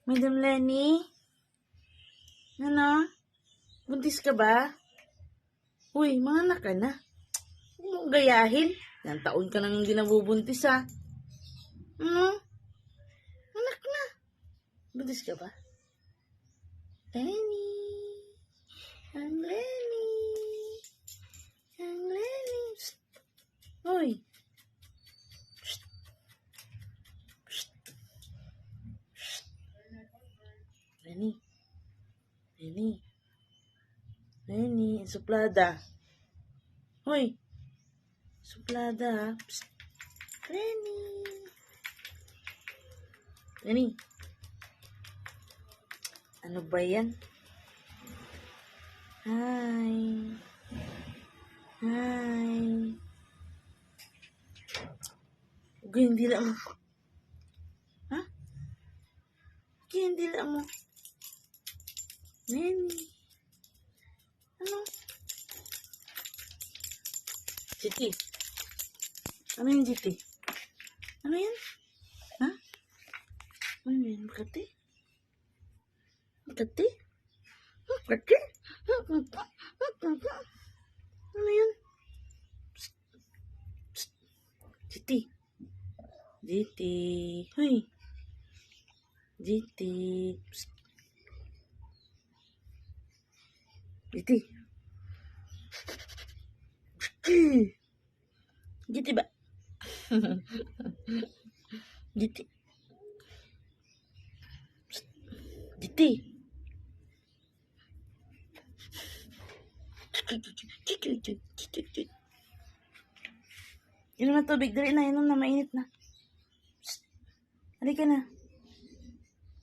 Madam Lenny? Ano? Buntis ka ba? Uy, mga anak ka na. Huwag mong gayahin. Ilang taon ka nang hindi nabubuntis, ha? Ano? Anak na. Buntis ka ba? Lenny. Ang Lenny. Ang Lenny. Psst. Uy. Psst. Psst. Psst. Lenny. Lenny. Lenny. Suplada. Hoy. Suplada, ha? Psst. Lenny. Lenny. Ano ba yan? Hi. Hi. Huwag yung dila mo. Ha? Huwag yung dila mo. Lenny. Ano? Jiti. Ano yung Jiti? Ano yan? Ha? Ano yan? Makati? Makati? Makati? Ano yan? Psst. Psst. Jiti. Jiti. Hoy. Jiti. Psst. Jiti. Jiti. Jiti ba? Jiti. Psst. Jiti. Inom na tubig. Dali na. Inom na. Mainit na. Psst. Halika na.